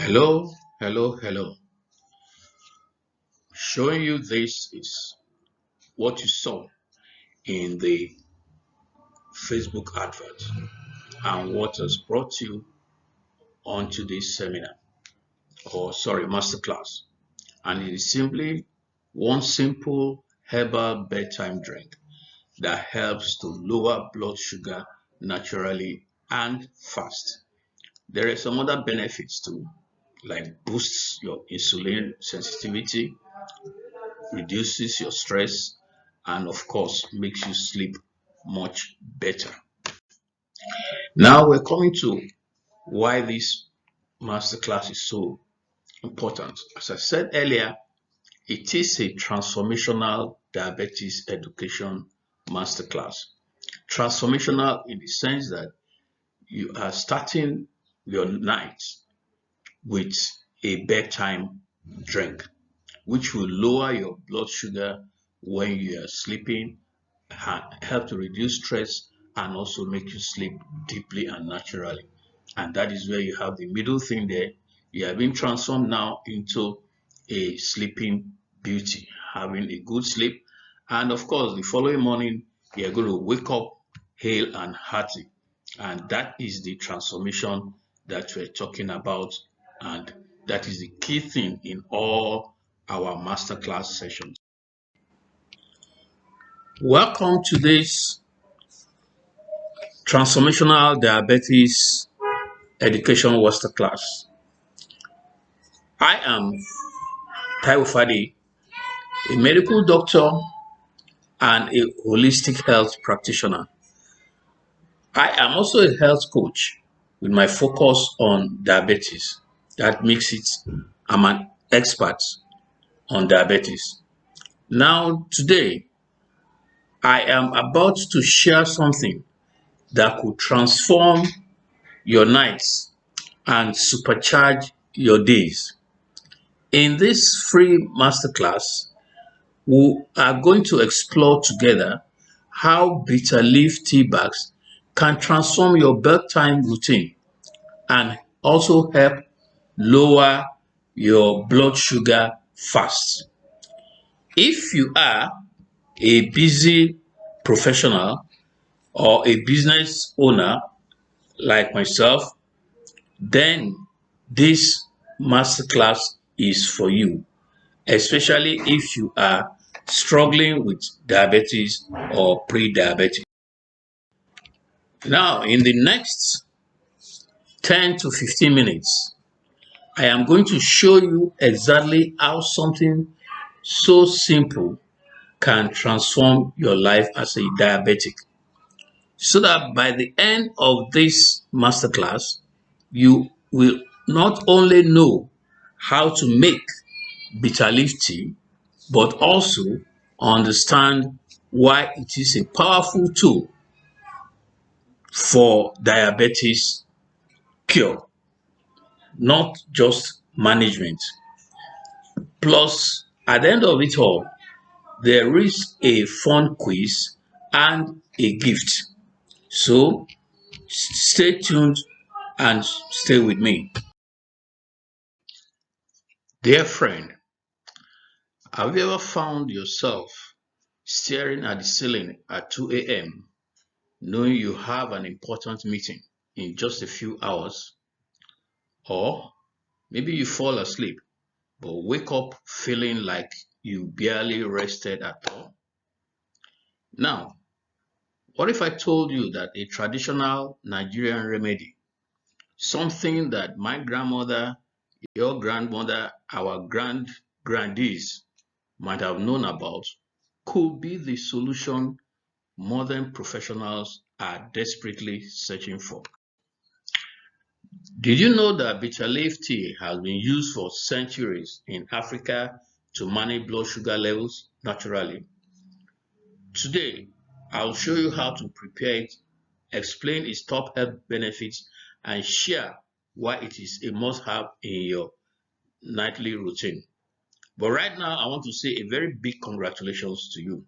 Hello, hello, hello. Showing you this is what you saw in the Facebook advert and what has brought you onto this seminar masterclass. And it is simply one simple herbal bedtime drink that helps to lower blood sugar naturally and fast. There are some other benefits too, like boosts your insulin sensitivity, reduces your stress, and of course makes you sleep much better. Now we're coming to why this masterclass is so important. As I said earlier, it is a transformational diabetes education masterclass. Transformational in the sense that you are starting your night with a bedtime drink, which will lower your blood sugar when you are sleeping, help to reduce stress, and also make you sleep deeply and naturally. And that is where you have the middle thing there. You have been transformed now into a sleeping beauty, having a good sleep. And of course, the following morning, you're going to wake up hale and hearty. And that is the transformation that we're talking about. And that is the key thing in all our masterclass sessions. Welcome to this transformational diabetes education masterclass. I am Taiwo Fadi, a medical doctor and a holistic health practitioner. I am also a health coach with my focus on diabetes. That makes it, I'm an expert on diabetes. Now, today, I am about to share something that could transform your nights and supercharge your days. In this free masterclass, we are going to explore together how bitter leaf tea bags can transform your bedtime routine and also help lower your blood sugar fast. If you are a busy professional or a business owner like myself, then this masterclass is for you, especially if you are struggling with diabetes or pre-diabetes. Now, in the next 10 to 15 minutes, I am going to show you exactly how something so simple can transform your life as a diabetic, so that by the end of this masterclass, you will not only know how to make bitter leaf tea, but also understand why it is a powerful tool for diabetes cure, not just management. Plus, at the end of it all, there is a fun quiz and a gift. So stay tuned and stay with me. Dear friend, have you ever found yourself staring at the ceiling at 2 a.m., knowing you have an important meeting in just a few hours? Or maybe you fall asleep but wake up feeling like you barely rested at all? Now, what if I told you that a traditional Nigerian remedy, something that my grandmother, your grandmother, our grandees might have known about, could be the solution modern professionals are desperately searching for? Did you know that bitter leaf tea has been used for centuries in Africa to manage blood sugar levels naturally? Today, I'll show you how to prepare it, explain its top health benefits, and share why it is a must-have in your nightly routine. But right now, I want to say a very big congratulations to you.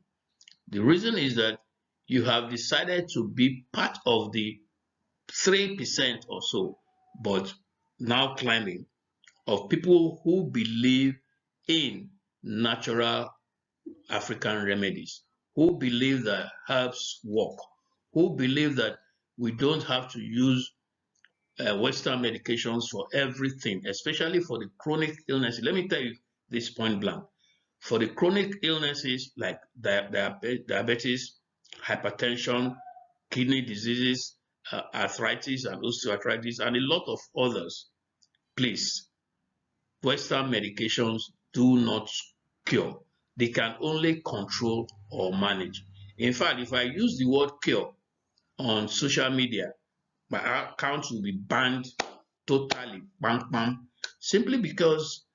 The reason is that you have decided to be part of the 3% or so, but now climbing, of people who believe in natural African remedies, who believe that herbs work, who believe that we don't have to use Western medications for everything, especially for the chronic illnesses. Let me tell you this point blank. For the chronic illnesses like diabetes, hypertension, kidney diseases, arthritis and osteoarthritis, and a lot of others, please, Western medications do not cure. They can only control or manage. In fact, if I use the word cure on social media, my account will be banned totally, bang, bang, simply because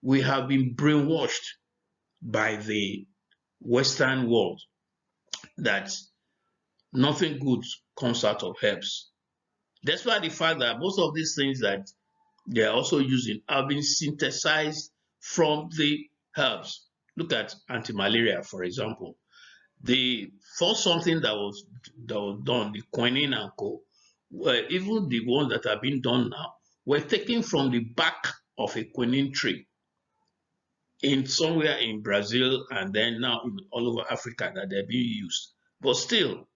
we have been brainwashed by the Western world that nothing good comes out of herbs. Despite the fact that most of these things that they are also using have been synthesized from the herbs. Look at anti-malaria, for example. The first something that was done, the quinine and co, even the ones that are being done now, were taken from the bark of a quinine tree in somewhere in Brazil and then now all over Africa that they're being used. But still,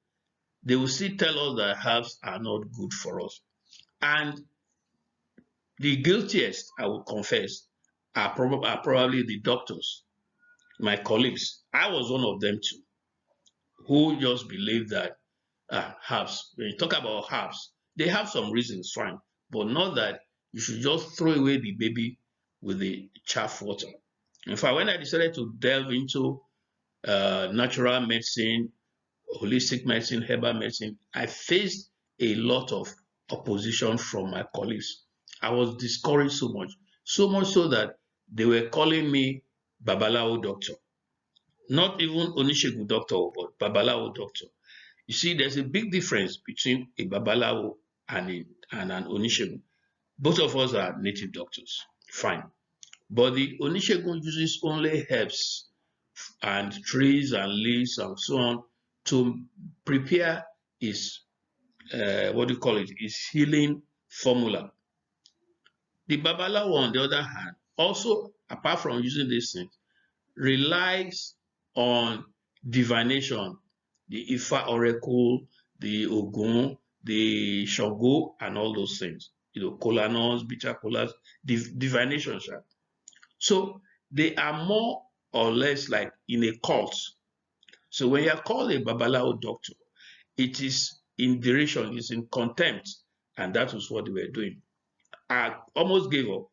they will still tell us that herbs are not good for us. And the guiltiest, I will confess, are probably the doctors, my colleagues. I was one of them too, who just believe that herbs, when you talk about herbs, they have some reasons, fine, but not that you should just throw away the baby with the chaff water. In fact, when I decided to delve into natural medicine, holistic medicine, herbal medicine, I faced a lot of opposition from my colleagues. I was discouraged so much so that they were calling me Babalawo doctor. Not even Onishegun doctor, but Babalawo doctor. You see, there's a big difference between a Babalawo and an Onishegun. Both of us are native doctors, fine. But the Onishegun uses only herbs and trees and leaves and so on to prepare his what do you call it, his healing formula. The Babalawo, on the other hand, also apart from using these things, relies on divination, the Ifa oracle, the Ogun, the Shogo, and all those things. Kolanos, bitter kolas, divination. So they are more or less like in a cult. So when you are called a Babalawo doctor, it is in derision, it's in contempt, and that was what they were doing. I almost gave up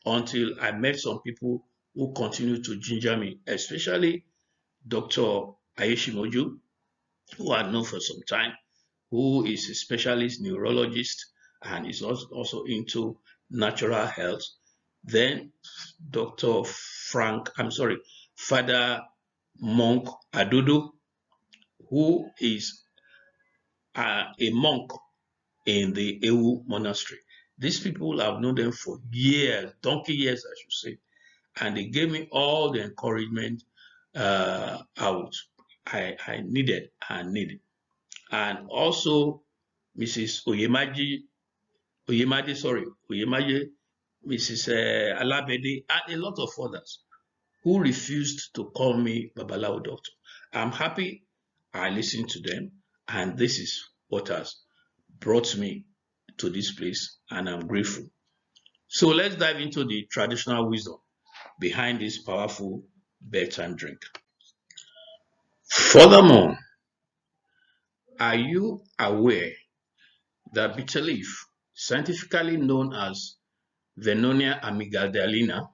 until I met some people who continued to ginger me, especially Dr. Ayeshimoju, who I know for some time, who is a specialist neurologist and is also into natural health. Then Dr. Father Monk Adudu, who is a monk in the Ewu monastery. These people, I've known them for years, donkey years, I should say, and they gave me all the encouragement I needed and needed. And also Mrs. Oyemaji, Mrs. Alabede, and a lot of others who refused to call me Babalawo doctor. I'm happy I listened to them, and this is what has brought me to this place, and I'm grateful. So let's dive into the traditional wisdom behind this powerful bedtime drink. Furthermore, are you aware that bitter leaf, scientifically known as Vernonia amygdalina,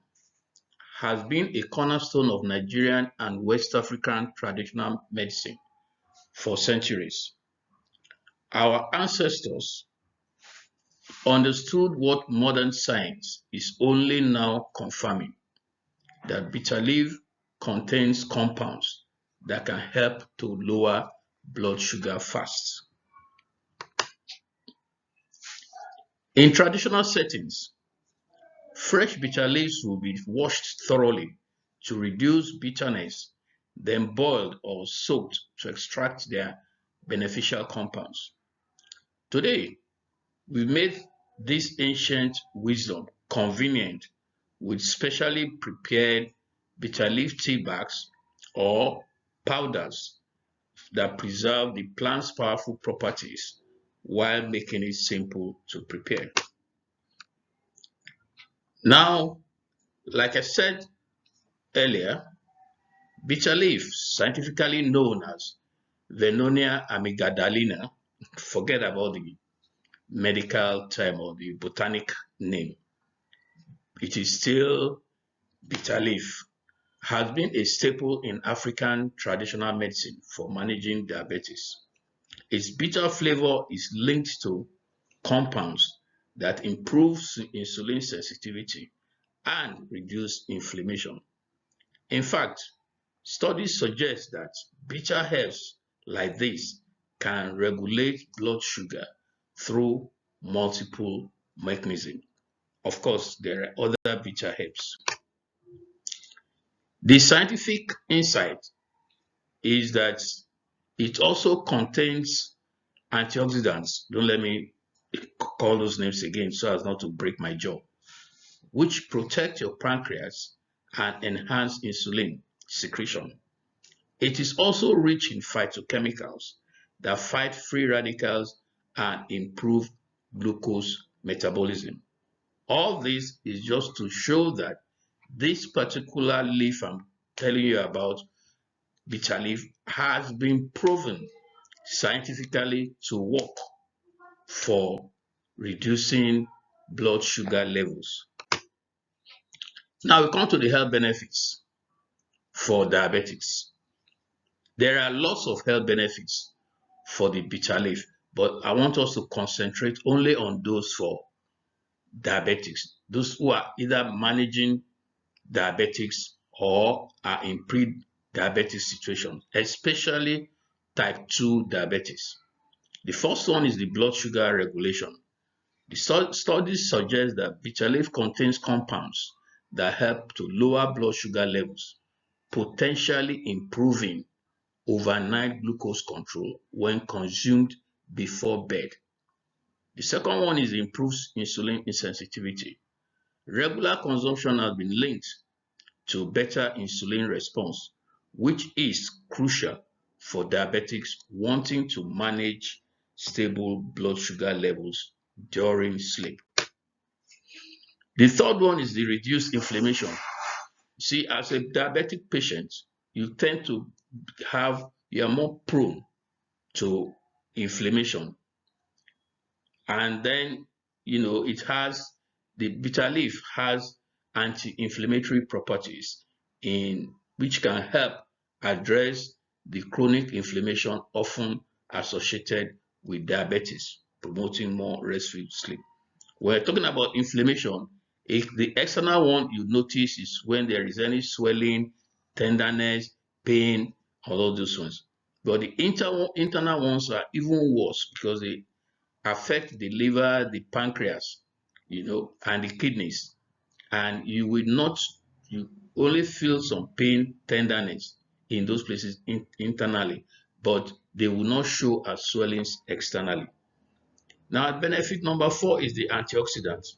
has been a cornerstone of Nigerian and West African traditional medicine for centuries? Our ancestors understood what modern science is only now confirming, that bitter leaf contains compounds that can help to lower blood sugar fast. In traditional settings, fresh bitter leaves will be washed thoroughly to reduce bitterness, then boiled or soaked to extract their beneficial compounds. Today, we've made this ancient wisdom convenient with specially prepared bitter leaf tea bags or powders that preserve the plant's powerful properties while making it simple to prepare. Now, like I said earlier, bitter leaf, scientifically known as Vernonia amygdalina, forget about the medical term or the botanic name, it is still bitter leaf, has been a staple in African traditional medicine for managing diabetes. Its bitter flavor is linked to compounds that improve insulin sensitivity and reduce inflammation. In fact, studies suggest that bitter herbs like this can regulate blood sugar through multiple mechanisms. Of course, there are other bitter herbs. The scientific insight is that it also contains antioxidants. Don't let me call those names again so as not to break my jaw, which protect your pancreas and enhance insulin secretion. It is also rich in phytochemicals that fight free radicals and improve glucose metabolism. All this is just to show that this particular leaf I'm telling you about, bitter leaf, has been proven scientifically to work for reducing blood sugar levels. Now we come to the health benefits for diabetics. There are lots of health benefits for the bitter leaf, but I want us to concentrate only on those for diabetics, those who are either managing diabetics or are in pre-diabetic situations, especially type 2 diabetes. The first one is the blood sugar regulation. The studies suggest that bitter leaf contains compounds that help to lower blood sugar levels, potentially improving overnight glucose control when consumed before bed. The second one is improved insulin sensitivity. Regular consumption has been linked to better insulin response, which is crucial for diabetics wanting to manage stable blood sugar levels during sleep. The third one is the reduced inflammation. See, as a diabetic patient, you tend to you are more prone to inflammation. And then, it has, the bitter leaf has anti-inflammatory properties in which can help address the chronic inflammation often associated with diabetes, promoting more restful sleep. When we're talking about inflammation, the external one you notice is when there is any swelling, tenderness, pain, all of those ones. But the internal ones are even worse because they affect the liver, the pancreas, and the kidneys. And you only feel some pain, tenderness in those places internally, but they will not show as swellings externally. Now, benefit number 4 is the antioxidants.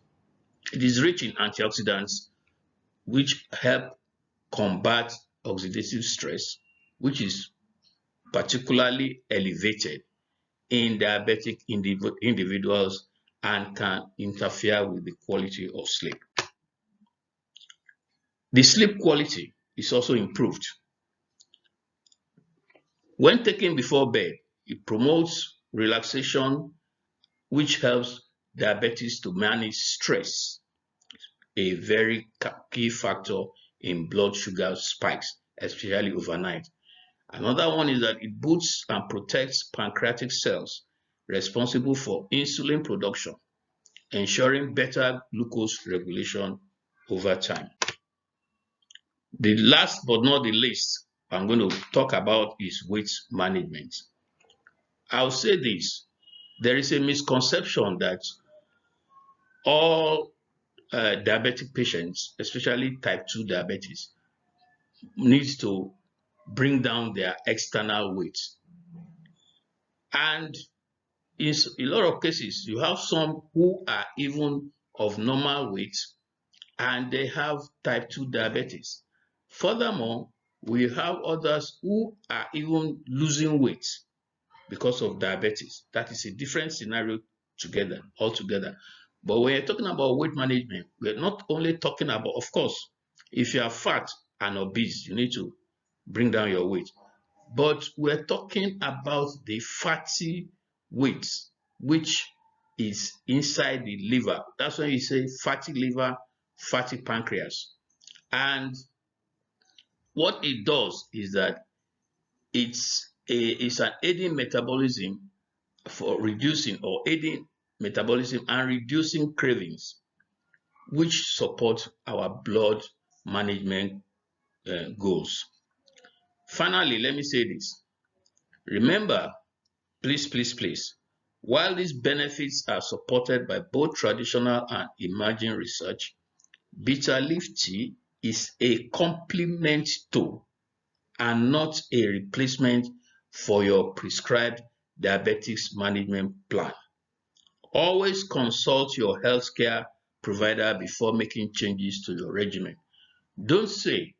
It is rich in antioxidants which help combat oxidative stress, which is particularly elevated in diabetic individuals and can interfere with the quality of sleep. The sleep quality is also improved. When taken before bed, it promotes relaxation, which helps diabetics to manage stress, a very key factor in blood sugar spikes, especially overnight. Another one is that it boosts and protects pancreatic cells responsible for insulin production, ensuring better glucose regulation over time. The last but not the least I'm going to talk about is weight management. I'll say this: there is a misconception that all diabetic patients, especially type 2 diabetes, need to bring down their external weight. And in a lot of cases, you have some who are even of normal weight and they have type 2 diabetes. Furthermore, we have others who are even losing weight because of diabetes. That is a different scenario altogether. But when you're talking about weight management, we're not only talking about, of course, if you are fat and obese, you need to bring down your weight. But we're talking about the fatty weight, which is inside the liver. That's why you say fatty liver, fatty pancreas. And what it does is that it's an aiding metabolism for reducing or aiding metabolism and reducing cravings, which support our blood management goals. Finally, let me say this. Remember, please, while these benefits are supported by both traditional and emerging research, bitter leaf tea is a complement to and not a replacement for your prescribed diabetes management plan. Always consult your healthcare provider before making changes to your regimen. Don't say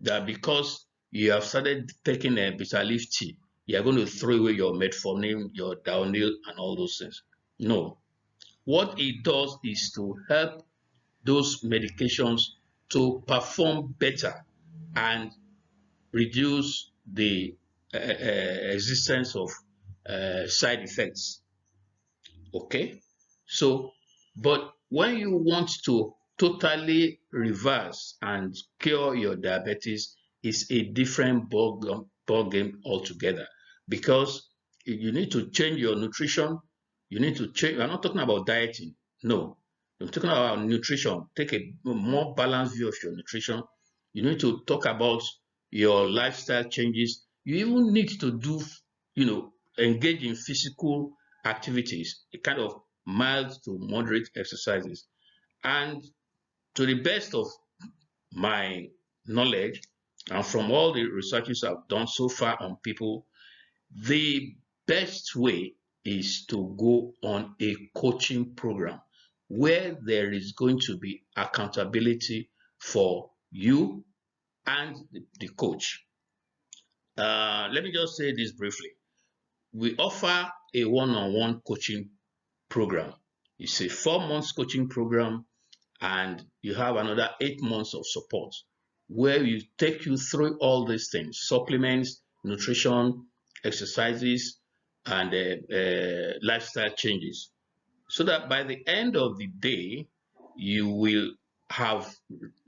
that because you have started taking a bitter leaf tea, you are going to throw away your metformin, your downhill, and all those things. No. What it does is to help those medications to perform better and reduce the existence of side effects. Okay, so but when you want to totally reverse and cure your diabetes, it's a different ball game altogether, because you need to change your nutrition. You need to change. We're not talking about dieting. No, we're talking about nutrition. Take a more balanced view of your nutrition. You need to talk about your lifestyle changes. You even need to do, engage in physical activities, a kind of mild to moderate exercises. And to the best of my knowledge, and from all the researches I've done so far on people, the best way is to go on a coaching program where there is going to be accountability for you and the coach. Let me just say this briefly. We offer a one-on-one coaching program. It's a 4 months coaching program, and you have another 8 months of support where we take you through all these things: supplements, nutrition, exercises, and lifestyle changes, so that by the end of the day, you will have,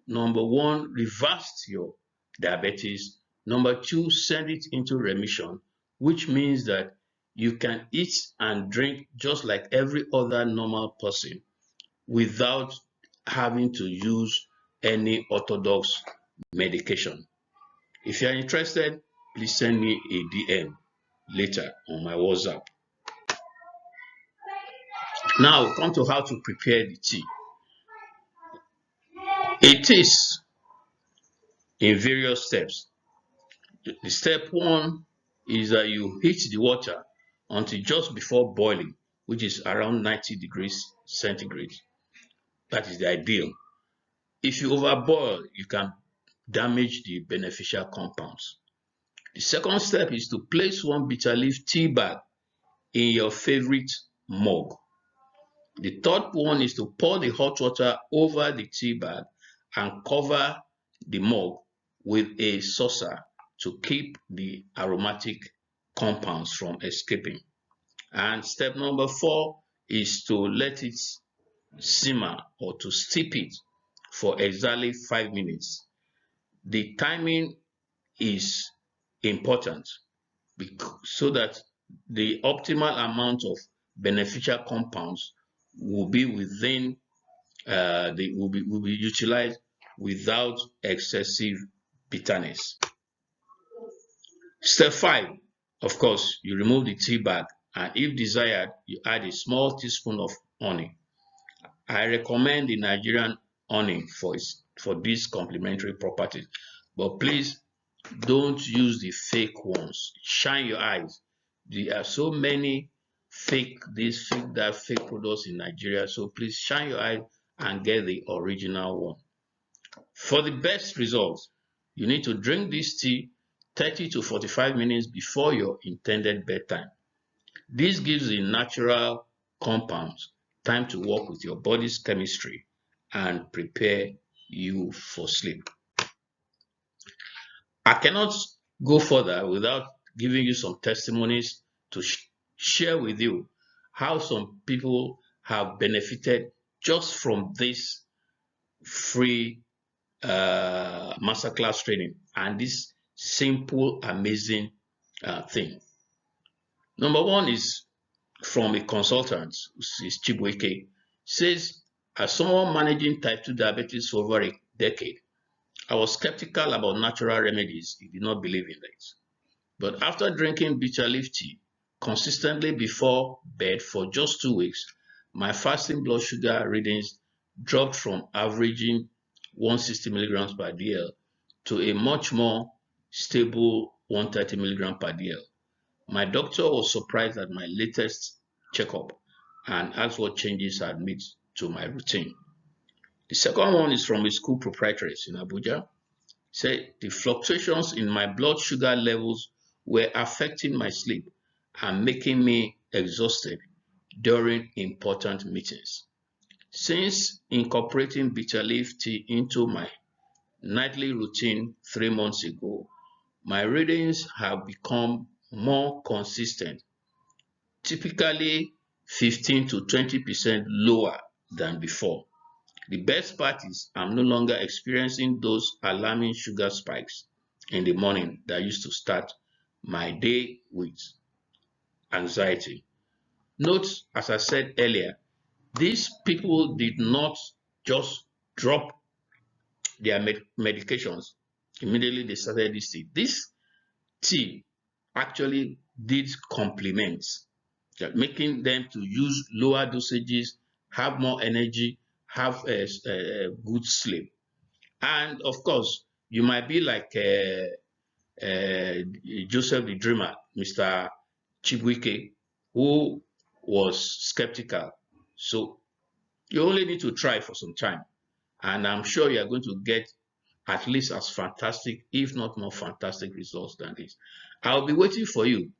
number one, reversed your diabetes, number two, send it into remission, which means that you can eat and drink just like every other normal person without having to use any orthodox medication. If you are interested, please send me a DM later on my WhatsApp. Now, come to how to prepare the tea. It is in various steps. The step one is that you heat the water until just before boiling, which is around 90 degrees centigrade. That is the ideal. If you overboil, you can damage the beneficial compounds. The second step is to place one bitter leaf tea bag in your favorite mug. The third one is to pour the hot water over the tea bag and cover the mug with a saucer to keep the aromatic compounds from escaping. And step number 4 is to let it simmer, or to steep it for exactly 5 minutes. The timing is important so that the optimal amount of beneficial compounds will be within will be utilized without excessive bitterness. Step 5, of course, you remove the tea bag, and if desired, you add a small teaspoon of honey. I recommend the Nigerian honey for these complementary properties, but please don't use the fake ones. Shine your eyes. There are so many fake products in Nigeria, so please shine your eyes and get the original one. For the best results, you need to drink this tea 30 to 45 minutes before your intended bedtime. This gives the natural compounds time to work with your body's chemistry and prepare you for sleep. I cannot go further without giving you some testimonies to share with you how some people have benefited just from this free masterclass training and this simple, amazing thing. Number one is from a consultant, is Chibweke, says, as someone managing type 2 diabetes for over a decade, I was skeptical about natural remedies. He did not believe in it. But after drinking bitter leaf tea consistently before bed for just 2 weeks, my fasting blood sugar readings dropped from averaging 160 milligrams per DL to a much more stable 130 milligrams per DL. My doctor was surprised at my latest checkup and asked what changes I had made to my routine. The second one is from a school proprietress in Abuja. Said the fluctuations in my blood sugar levels were affecting my sleep and making me exhausted during important meetings. Since incorporating bitter leaf tea into my nightly routine 3 months ago, my readings have become more consistent, typically 15 to 20% lower than before. The best part is I'm no longer experiencing those alarming sugar spikes in the morning that used to start my day with anxiety. Note, as I said earlier, these people did not just drop their medications immediately they started this tea. This tea actually did complement, making them to use lower dosages, have more energy, have a good sleep. And of course, you might be like Joseph the Dreamer, Mr. Chibwike, who was skeptical. So you only need to try for some time. And I'm sure you are going to get at least as fantastic, if not more fantastic results than this. I'll be waiting for you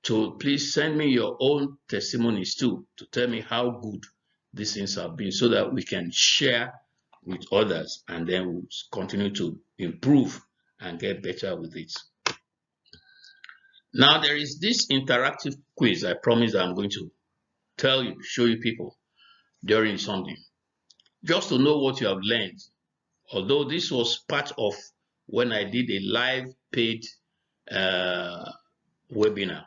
to please send me your own testimonies too, to tell me how good these things have been so that we can share with others and then we'll continue to improve and get better with it. Now there is this interactive quiz I promise I'm going to tell you, show you people during Sunday, just to know what you have learned. Although this was part of when I did a live paid webinar,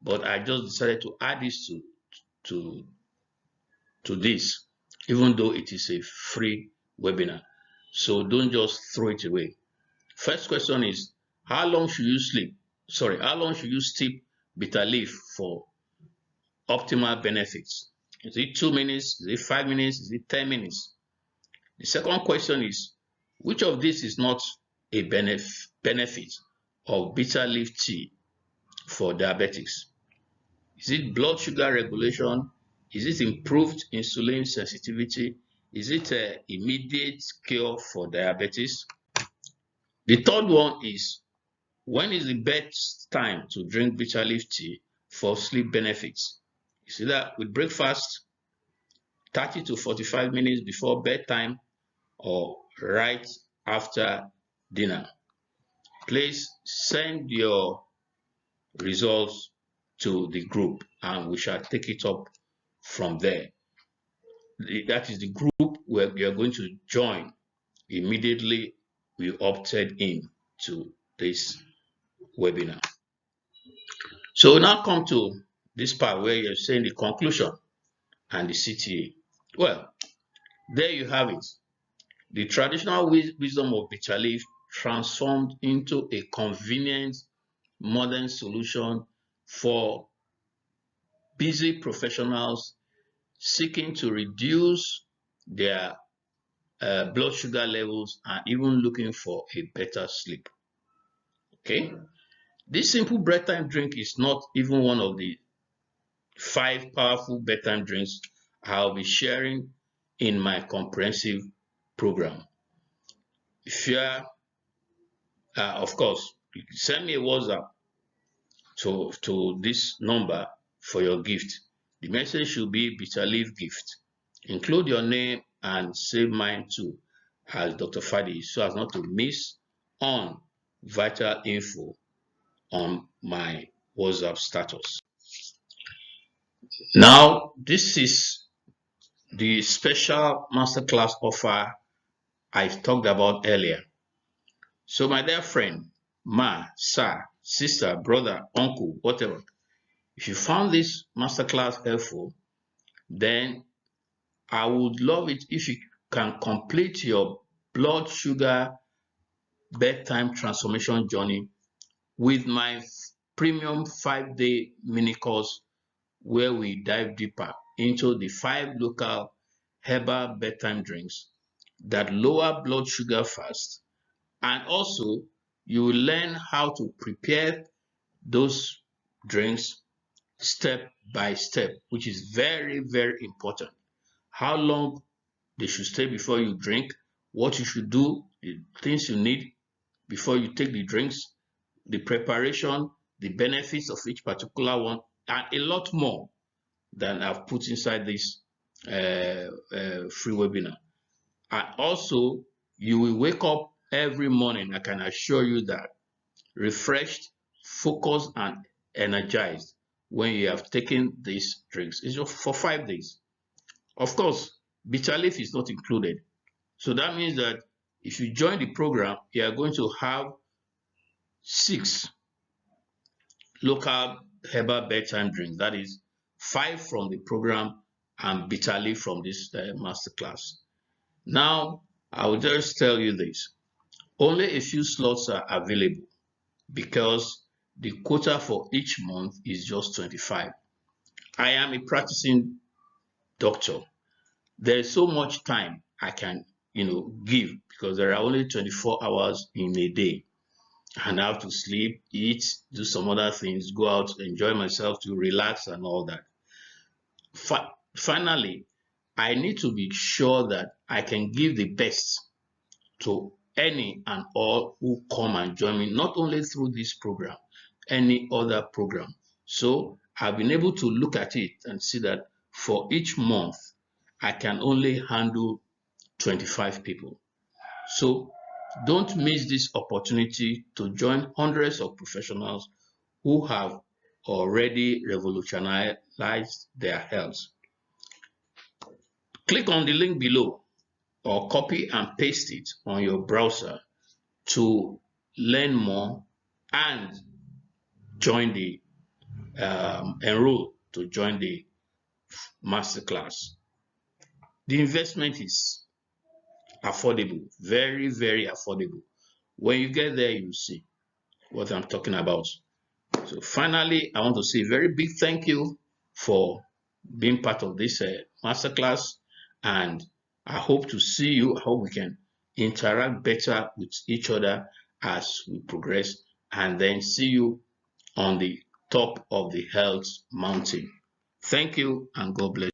but I just decided to add this to this, even though it is a free webinar. So don't just throw it away. First question is, how long should you sleep? Sorry, how long should you steep bitter leaf for optimal benefits? Is it 2 minutes? Is it 5 minutes? Is it 10 minutes? The second question is, which of this is not a benefit of bitter leaf tea for diabetics? Is it blood sugar regulation? Is it improved insulin sensitivity? Is it an immediate cure for diabetes? The third one is, when is the best time to drink bitter leaf tea for sleep benefits? Is either with breakfast, 30 to 45 minutes before bedtime, or right after dinner. Please send your results to the group and we shall take it up from there. That is the group where we are going to join immediately we opted in to this webinar. So we now come to this part where you're saying the conclusion and the CTA. Well, there you have it. The traditional wisdom of bitter leaf transformed into a convenient modern solution for busy professionals seeking to reduce their blood sugar levels and even looking for a better sleep. Okay, this simple bedtime drink is not even one of the 5 powerful bedtime drinks I'll be sharing in my comprehensive program. If you are, of course, you can send me a WhatsApp to this number for your gift. The message should be bitter leaf gift. Include your name and save mine too as Dr. Fadi so as not to miss on vital info on my WhatsApp status. Now, this is the special masterclass offer I talked about earlier. So, my dear friend, ma, sir, sister, brother, uncle, whatever, if you found this masterclass helpful, then I would love it if you can complete your blood sugar bedtime transformation journey with my premium 5-day mini course where we dive deeper into the 5 local herbal bedtime drinks that lower blood sugar fast. And also, you will learn how to prepare those drinks step by step, which is very, very important. How long they should stay before you drink, what you should do, the things you need before you take the drinks, the preparation, the benefits of each particular one, and a lot more than I've put inside this free webinar. And also, you will wake up every morning, I can assure you that, refreshed, focused, and energized when you have taken these drinks. It's just for 5 days. Of course, bitter leaf is not included. So that means that if you join the program, you are going to have 6 local herbal bedtime drinks. That is 5 from the program and bitter leaf from this masterclass. Now, I will just tell you this. Only a few slots are available because the quota for each month is just 25. I am a practicing doctor. There is so much time I can, give because there are only 24 hours in a day. And I have to sleep, eat, do some other things, go out, enjoy myself, to relax and all that. Finally, I need to be sure that I can give the best to any and all who come and join me, not only through this program, any other program. So I've been able to look at it and see that for each month, I can only handle 25 people. So don't miss this opportunity to join hundreds of professionals who have already revolutionized their health. Click on the link below or copy and paste it on your browser to learn more and join the enroll to join the masterclass. The investment is affordable, very, very affordable. When you get there, you see what I'm talking about. So finally, I want to say a very big thank you for being part of this masterclass, and I hope to see you. I hope we can interact better with each other as we progress, and then see you on the top of the health mountain. Thank you, and God bless.